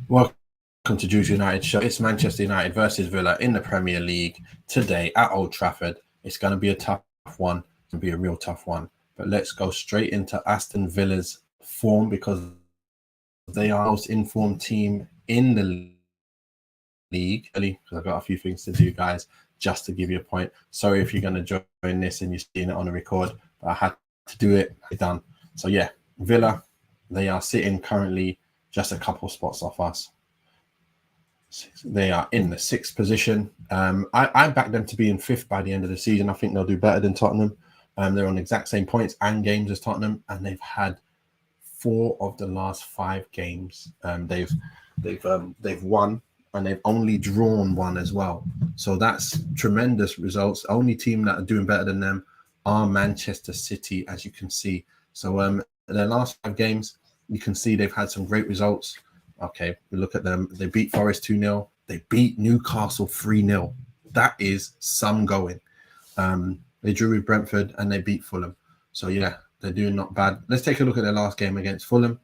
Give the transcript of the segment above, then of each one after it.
Welcome to Juice United Show. It's Manchester United versus Villa in the Premier League today at Old Trafford. It's going to be a tough one. It's going to be a real tough one. But let's go straight into Aston Villa's form because they are the most informed team in the league. Because I've got a few things to do, guys, just to give you a point. Sorry if you're going to join this and you're seeing it on the record, but I had to do it. It's done. So yeah, Villa, they are sitting currently just a couple spots off us. They are in the sixth position. I back them to be in fifth by the end of the season. I think they'll do better than Tottenham. They're on the exact same points and games as Tottenham, and they've had 4 of the last 5 games. They've won, and they've only drawn 1 as well. So that's tremendous results. The only team that are doing better than them are Manchester City, as you can see. So their last 5 games, you can see they've had some great results. Okay, we look at them. They beat Forest 2-0. They beat Newcastle 3-0. That is some going. They drew with Brentford and they beat Fulham. So yeah, they're doing not bad. Let's take a look at their last game against Fulham.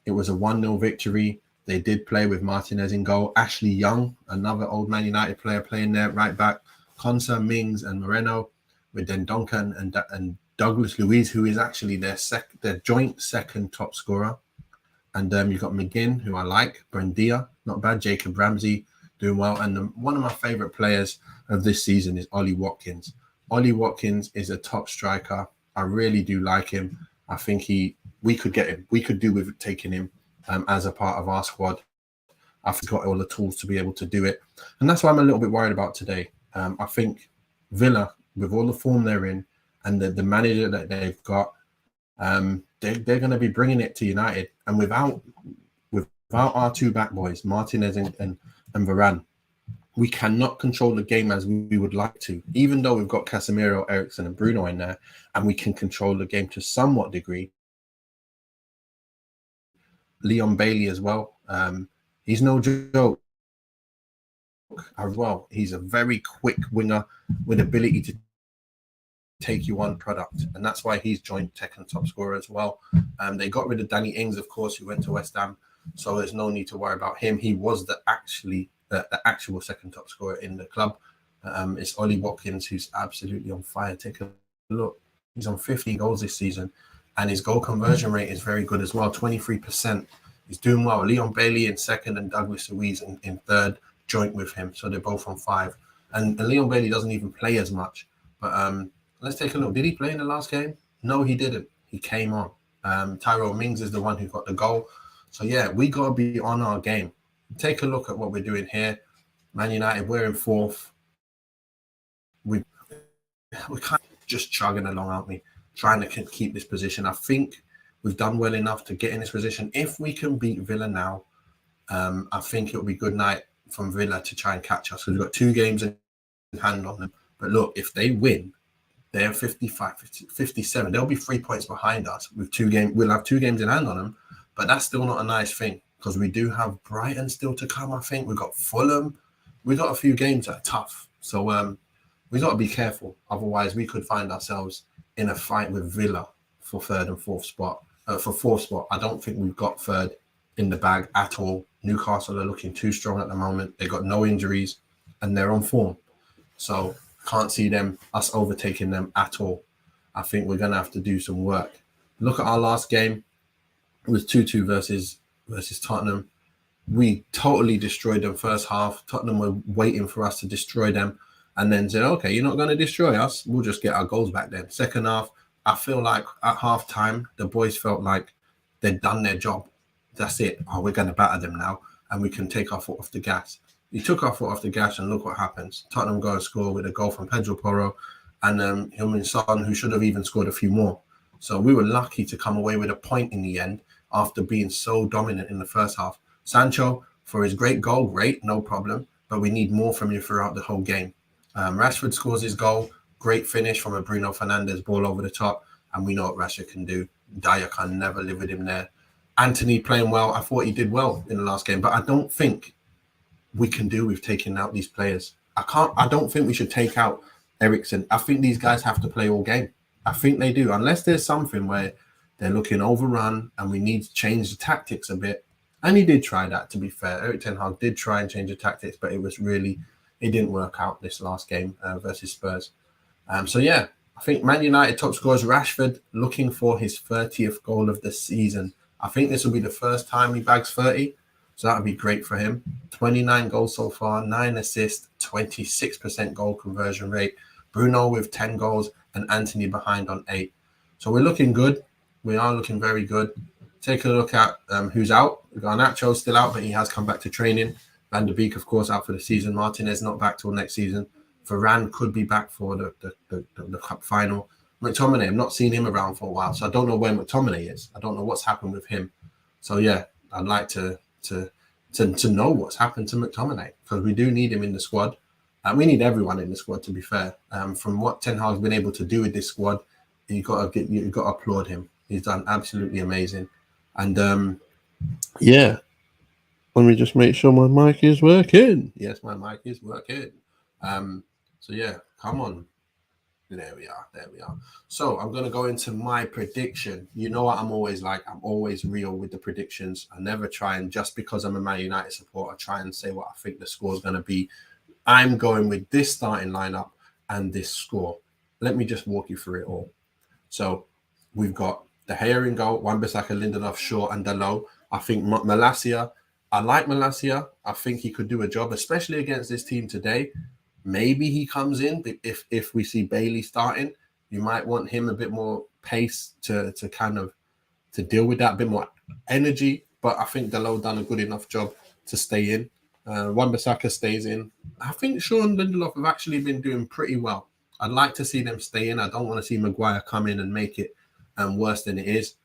It was a 1-0 victory. They did play with Martinez in goal. Ashley Young, another old Man United player, playing there right back. Konsa, Mings, and Moreno, with then Duncan and Douglas Luiz, who is actually their joint second top scorer. And you've got McGinn, who I like. Buendia, not bad. Jacob Ramsey, doing well. And one of my favourite players of this season is Ollie Watkins. Ollie Watkins is a top striker. I really do like him. I think we could get him. We could do with taking him as a part of our squad. I've got all the tools to be able to do it. And that's why I'm a little bit worried about today. I think Villa, with all the form they're in and the manager that they've got, they're going to be bringing it to United. And without our 2 back boys, Martinez and Varane, we cannot control the game as we would like to, even though we've got Casemiro, Eriksen, and Bruno in there, and we can control the game to somewhat degree. Leon Bailey as well. He's no joke as well. He's a very quick winger with ability to take you on product, and that's why he's joined second top scorer as well. They got rid of Danny Ings, of course, who went to West Ham, so there's no need to worry about him. He was the actual second top scorer in the club. It's Ollie Watkins, who's absolutely on fire. Take a look. He's on 15 goals this season, and his goal conversion rate is very good as well, 23%. He's doing well. Leon Bailey in second and Douglas Luiz in third, joint with him, so they're both on 5. And Leon Bailey doesn't even play as much, but let's take a look. Did he play in the last game? No, he didn't. He came on. Tyrone Mings is the one who got the goal. So, yeah, we got to be on our game. Take a look at what we're doing here. Man United, we're in 4th. We're kind of just chugging along, aren't we? Trying to keep this position. I think we've done well enough to get in this position. If we can beat Villa now, I think it'll be good night from Villa to try and catch us. We've got 2 games in hand on them. But look, if they win, they're 55, 57. They'll be 3 points behind us with 2 games. We'll have 2 games in hand on them, but that's still not a nice thing because we do have Brighton still to come. I think we've got Fulham. We've got a few games that are tough. So we've got to be careful. Otherwise, we could find ourselves in a fight with Villa for 3rd and 4th spot. For 4th spot, I don't think we've got 3rd in the bag at all. Newcastle are looking too strong at the moment. They've got no injuries and they're on form. So can't see us overtaking them at all. I think we're going to have to do some work. Look at our last game. It was 2-2 versus Tottenham. We totally destroyed them first half. Tottenham were waiting for us to destroy them and then said, okay, you're not going to destroy us. We'll just get our goals back then. Second half, I feel like at half time, the boys felt like they'd done their job. That's it. Oh, we're going to batter them now and we can take our foot off the gas. He took our foot off the gas and look what happens. Tottenham go and score with a goal from Pedro Porro and Heung-min Son, who should have even scored a few more. So we were lucky to come away with a point in the end after being so dominant in the first half. Sancho, for his great goal, great, no problem, but we need more from you throughout the whole game. Rashford scores his goal, great finish from a Bruno Fernandes ball over the top, and we know what Rashford can do. Dyer can never live with him there. Anthony playing well. I thought he did well in the last game, but I don't think we can do with taking out these players. I don't think we should take out Eriksen. I think these guys have to play all game. I think they do, unless there's something where they're looking overrun and we need to change the tactics a bit. And he did try that, to be fair. Erik ten Hag did try and change the tactics, but it didn't work out this last game versus Spurs. So yeah, I think Man United top scorers Rashford looking for his 30th goal of the season. I think this will be the first time he bags 30. So that would be great for him. 29 goals so far, 9 assists, 26% goal conversion rate. Bruno with 10 goals and Anthony behind on 8. So we're looking good. We are looking very good. Take a look at who's out. We've got Nacho still out, but he has come back to training. Van der Beek, of course, out for the season. Martinez not back till next season. Varane could be back for the cup final. McTominay, I've not seen him around for a while, so I don't know where McTominay is. I don't know what's happened with him. So yeah, I'd like to know what's happened to McTominay, because we do need him in the squad. And we need everyone in the squad, to be fair. From what Ten Hag's been able to do with this squad, you got to applaud him. He's done absolutely amazing. And yeah, let me just make sure my mic is working. Yes, my mic is working. So yeah, come on. There we are. So I'm going to go into my prediction. You know what I'm always like. I'm always real with the predictions. I never try and, just because I'm a Man United supporter, try and say what I think the score is going to be. I'm going with this starting lineup and this score. Let me just walk you through it all. So we've got De Gea in goal, Wan-Bissaka, Lindelof, Shaw, and Dalot. I think Malacia. I like Malacia. I think he could do a job, especially against this team today. Maybe he comes in if we see Bailey starting. You might want him a bit more pace to kind of to deal with that, a bit more energy. But I think Dalot done a good enough job to stay in. Wan-Bissaka stays in. I think Shaw and Lindelof have actually been doing pretty well. I'd like to see them stay in. I don't want to see Maguire come in and make it worse than it is.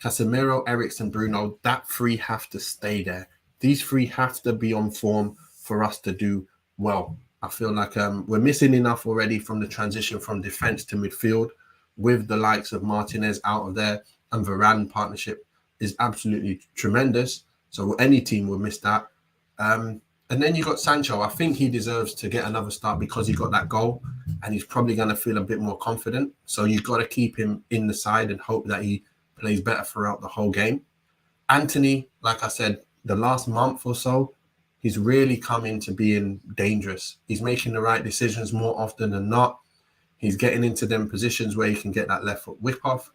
Casemiro, Eriksen, Bruno, that three have to stay there. These three have to be on form for us to do well. I feel like we're missing enough already from the transition from defense to midfield, with the likes of Martinez out of there, and Varane partnership is absolutely tremendous. So any team will miss that. And then you got Sancho. I think he deserves to get another start because he got that goal, and he's probably going to feel a bit more confident. So you've got to keep him in the side and hope that he plays better throughout the whole game. Anthony, like I said, the last month or so, he's really come into being dangerous. He's making the right decisions more often than not. He's getting into them positions where he can get that left foot whip off.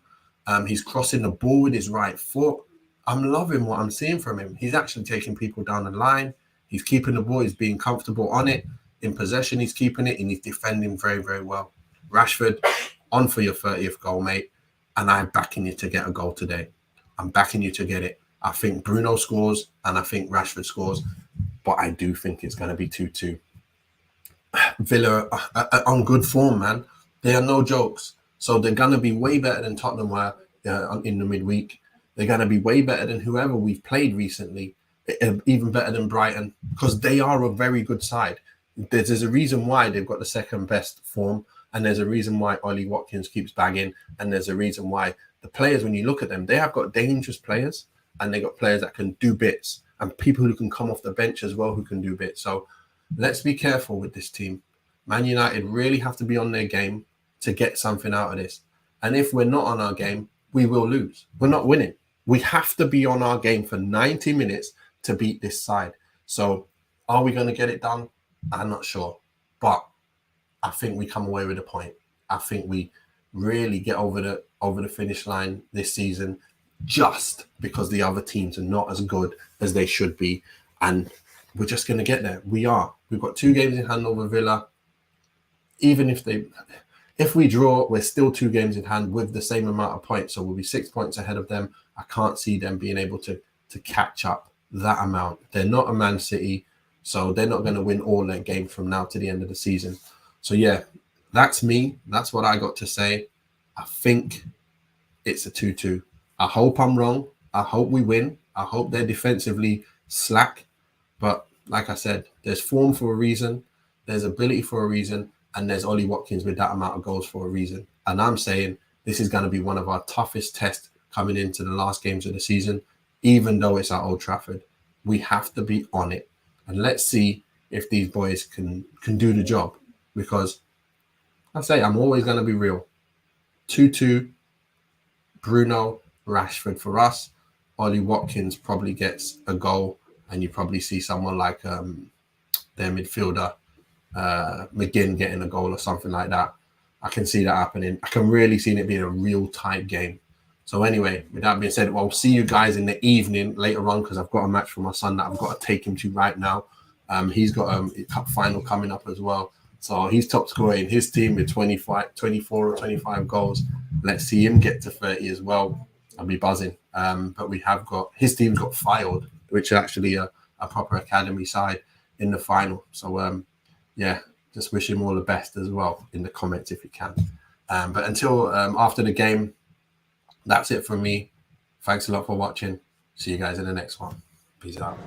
He's crossing the ball with his right foot. I'm loving what I'm seeing from him. He's actually taking people down the line. He's keeping the ball. He's being comfortable on it. In possession, he's keeping it, and he's defending very, very well. Rashford, on for your 30th goal, mate. And I'm backing you to get a goal today. I'm backing you to get it. I think Bruno scores, and I think Rashford scores. But I do think it's going to be 2-2. Villa are on good form, man. They are no jokes. So they're going to be way better than Tottenham were in the midweek. They're going to be way better than whoever we've played recently, even better than Brighton, because they are a very good side. There's a reason why they've got the second best form, and there's a reason why Ollie Watkins keeps bagging, and there's a reason why the players, when you look at them, they have got dangerous players, and they got players that can do bits, and people who can come off the bench as well who can do bits. So let's be careful with this team. Man United really have to be on their game to get something out of this. And if we're not on our game, we will lose. We're not winning. We have to be on our game for 90 minutes to beat this side. So are we going to get it done? I'm not sure. But I think we come away with a point. I think we really get over the finish line this season, just because the other teams are not as good as they should be. And we're just going to get there. We are. We've got 2 games in hand over Villa. Even if we draw, we're still 2 games in hand with the same amount of points. So we'll be 6 points ahead of them. I can't see them being able to catch up that amount. They're not a Man City, so they're not going to win all their games from now to the end of the season. So yeah, that's me. That's what I got to say. I think it's a 2-2. I hope I'm wrong. I hope we win. I hope they're defensively slack. But like I said, there's form for a reason. There's ability for a reason. And there's Ollie Watkins with that amount of goals for a reason. And I'm saying this is going to be one of our toughest tests coming into the last games of the season, even though it's at Old Trafford. We have to be on it. And let's see if these boys can do the job. Because I say I'm always going to be real. 2-2, Bruno, Rashford for us. Ollie Watkins probably gets a goal, and you probably see someone like their midfielder McGinn getting a goal or something like that. I can see that happening. I can really see it being a real tight game. So anyway, with that being said, well, I'll see you guys in the evening later on, because I've got a match for my son that I've got to take him to right now. He's got a cup final coming up as well. So he's top scorer in his team with 24 or 25 goals. Let's see him get to 30 as well. I'll be buzzing. But we have got, his team's got Filed, which is actually a proper academy side in the final. So yeah, just wish him all the best as well in the comments if you can. But until after the game, that's it from me. Thanks a lot for watching. See you guys in the next one. Peace out.